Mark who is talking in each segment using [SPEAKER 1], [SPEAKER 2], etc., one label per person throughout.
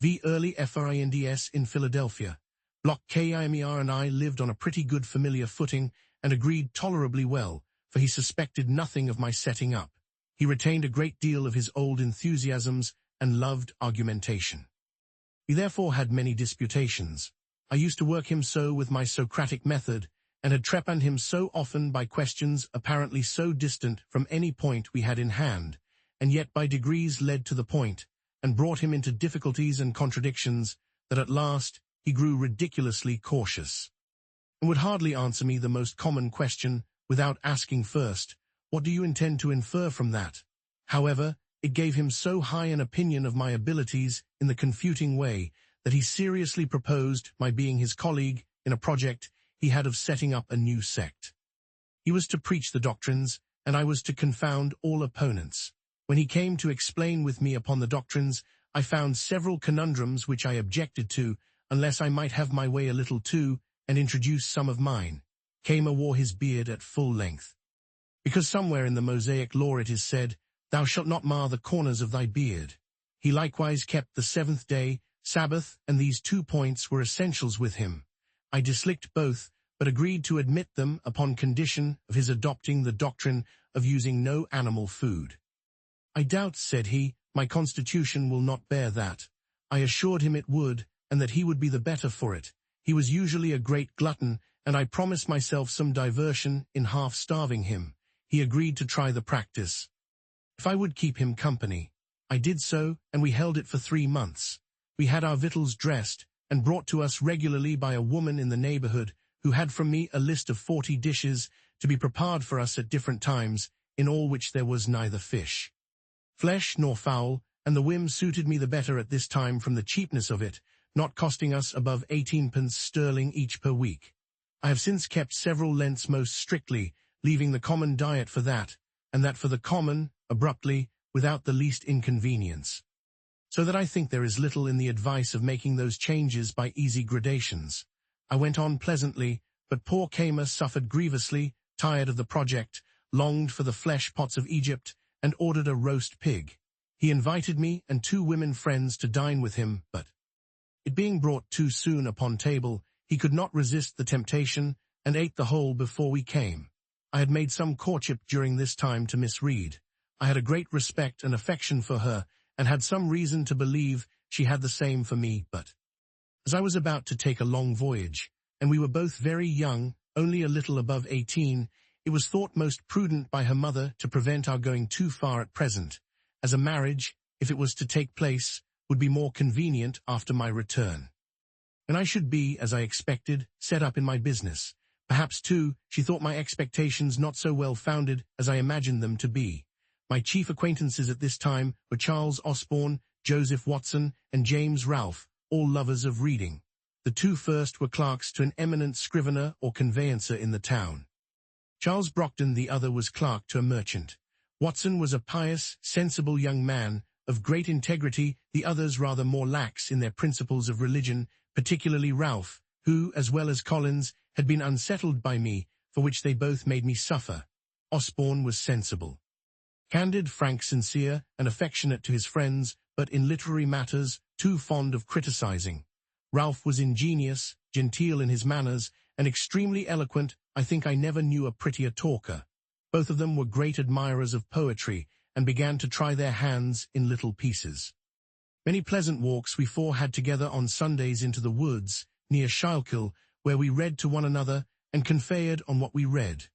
[SPEAKER 1] V. Early FRINDS in Philadelphia. Block KIMER and I lived on a pretty good familiar footing and agreed tolerably well, for he suspected nothing of my setting up. He retained a great deal of his old enthusiasms and loved argumentation. We therefore had many disputations. I used to work him so with my Socratic method, and had trepanned him so often by questions apparently so distant from any point we had in hand, and yet by degrees led to the point, and brought him into difficulties and contradictions, that at last he grew ridiculously cautious, and would hardly answer me the most common question without asking first, "What do you intend to infer from that?" However, it gave him so high an opinion of my abilities in the confuting way that he seriously proposed my being his colleague in a project he had of setting up a new sect. He was to preach the doctrines, and I was to confound all opponents. When he came to explain with me upon the doctrines, I found several conundrums which I objected to, unless I might have my way a little too, and introduce some of mine. Khamer wore his beard at full length, because somewhere in the Mosaic law it is said, "Thou shalt not mar the corners of thy beard." He likewise kept the seventh day, Sabbath, and these 2 points were essentials with him. I disliked both, but agreed to admit them upon condition of his adopting the doctrine of using no animal food. "I doubt," said he, "my constitution will not bear that." I assured him it would, and that he would be the better for it. He was usually a great glutton, and I promised myself some diversion in half-starving him. He agreed to try the practice, if I would keep him company. I did so, and we held it for 3 months. We had our victuals dressed, and brought to us regularly by a woman in the neighborhood, who had from me a list of 40 dishes to be prepared for us at different times, in all which there was neither flesh nor fowl, and the whim suited me the better at this time from the cheapness of it, not costing us above 18 pence sterling each per week. I have since kept several Lents most strictly, leaving the common diet for that, and that for the common, abruptly, without the least inconvenience. So that I think there is little in the advice of making those changes by easy gradations. I went on pleasantly, but poor Khamer suffered grievously, tired of the project, longed for the flesh pots of Egypt, and ordered a roast pig. He invited me and 2 women friends to dine with him, but it being brought too soon upon table, he could not resist the temptation, and ate the whole before we came. I had made some courtship during this time to Miss Reed. I had a great respect and affection for her, and had some reason to believe she had the same for me, but as I was about to take a long voyage, and we were both very young, only a little above 18, it was thought most prudent by her mother to prevent our going too far at present, as a marriage, if it was to take place, would be more convenient after my return. And I should be, as I expected, set up in my business. Perhaps, too, she thought my expectations not so well founded as I imagined them to be. My chief acquaintances at this time were Charles Osborne, Joseph Watson, and James Ralph, all lovers of reading. The 2 first were clerks to an eminent scrivener or conveyancer in the town. Charles Brockton the other was clerk to a merchant. Watson was a pious, sensible young man, of great integrity, the others rather more lax in their principles of religion, particularly Ralph, who, as well as Collins, had been unsettled by me, for which they both made me suffer. Osborne was sensible, candid, frank, sincere, and affectionate to his friends, but in literary matters, too fond of criticizing. Ralph was ingenious, genteel in his manners, and extremely eloquent. I think I never knew a prettier talker. Both of them were great admirers of poetry, and began to try their hands in little pieces. Many pleasant walks we 4 had together on Sundays into the woods, near Schuylkill, where we read to one another, and conferred on what we read.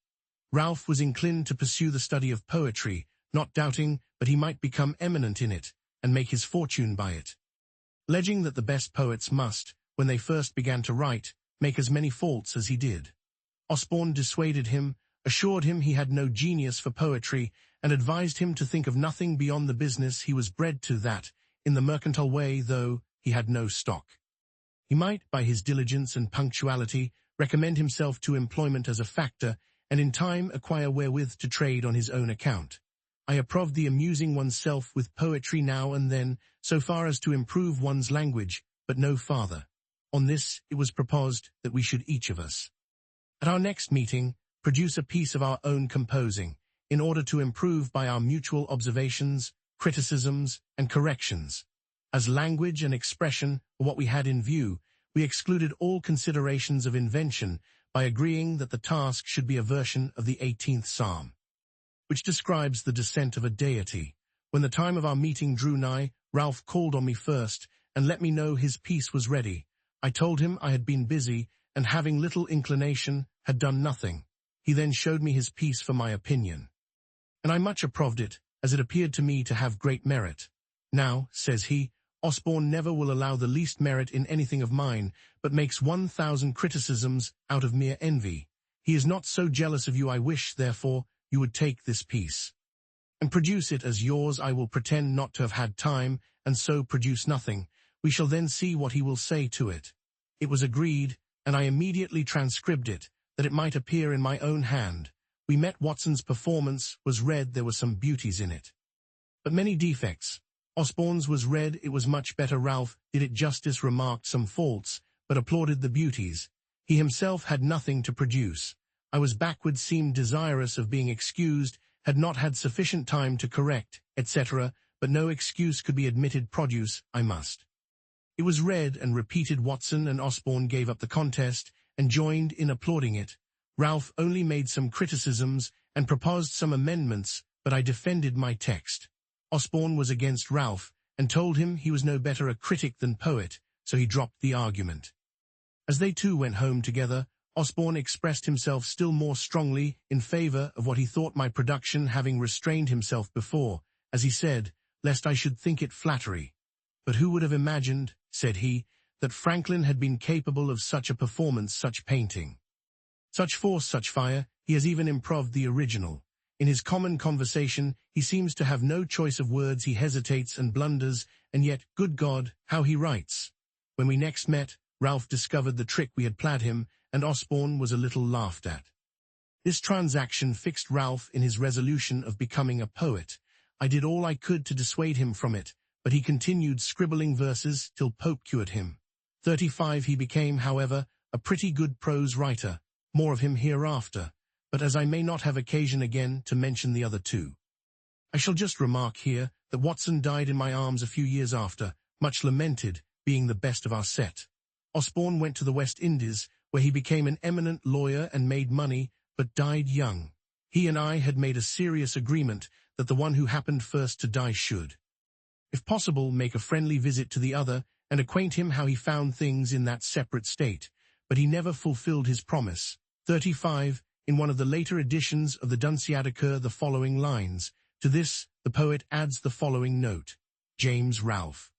[SPEAKER 1] Ralph was inclined to pursue the study of poetry, not doubting but he might become eminent in it, and make his fortune by it, alleging that the best poets must, when they first began to write, make as many faults as he did. Osborne dissuaded him, assured him he had no genius for poetry, and advised him to think of nothing beyond the business he was bred to, that, in the mercantile way, though he had no stock, he might, by his diligence and punctuality, recommend himself to employment as a factor, and in time acquire wherewith to trade on his own account. I approved the amusing oneself with poetry now and then, so far as to improve one's language, but no farther. On this it was proposed that we should each of us, at our next meeting, produce a piece of our own composing, in order to improve by our mutual observations, criticisms, and corrections. As language and expression were what we had in view, we excluded all considerations of invention by agreeing that the task should be a version of the 18th Psalm, which describes the descent of a deity. When the time of our meeting drew nigh, Ralph called on me first and let me know his piece was ready. I told him I had been busy and, having little inclination, had done nothing. He then showed me his piece for my opinion, and I much approved it, as it appeared to me to have great merit. Now, says he, Osborne never will allow the least merit in anything of mine, but makes 1,000 criticisms out of mere envy. He is not so jealous of you. I wish, therefore, you would take this piece and produce it as yours. I will pretend not to have had time, and so produce nothing. We shall then see what he will say to it. It was agreed, and I immediately transcribed it, that it might appear in my own hand. We met. Watson's performance was read. There were some beauties in it, but many defects. Osborne's was read. It was much better. Ralph did it justice, remarked some faults, but applauded the beauties. He himself had nothing to produce. I was backward, seemed desirous of being excused, had not had sufficient time to correct, etc., but no excuse could be admitted. Produce I must. It was read and repeated. Watson and Osborne gave up the contest and joined in applauding it. Ralph only made some criticisms and proposed some amendments, but I defended my text. Osborne was against Ralph and told him he was no better a critic than poet, so he dropped the argument. As they two went home together, Osborne expressed himself still more strongly in favor of what he thought my production, having restrained himself before, as he said, lest I should think it flattery. But who would have imagined, said he, that Franklin had been capable of such a performance, such painting, such force, such fire? He has even improved the original. In his common conversation, he seems to have no choice of words. He hesitates and blunders, and yet, good God, how he writes. When we next met, Ralph discovered the trick we had played him, and Osborne was a little laughed at. This transaction fixed Ralph in his resolution of becoming a poet. I did all I could to dissuade him from it, but he continued scribbling verses till Pope cured him. 35 He became, however, a pretty good prose writer. More of him hereafter, but as I may not have occasion again to mention the other two, I shall just remark here that Watson died in my arms a few years after, much lamented, being the best of our set. Osborne went to the West Indies, where he became an eminent lawyer and made money, but died young. He and I had made a serious agreement that the one who happened first to die should, if possible, make a friendly visit to the other and acquaint him how he found things in that separate state, but he never fulfilled his promise. 35 In one of the later editions of the Dunciad occur the following lines. To this, the poet adds the following note: James Ralph.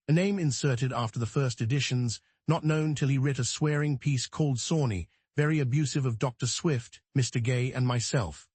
[SPEAKER 1] A name inserted after the first editions, not known till he writ a swearing piece called Sawney, very abusive of Dr. Swift, Mr. Gay, and myself.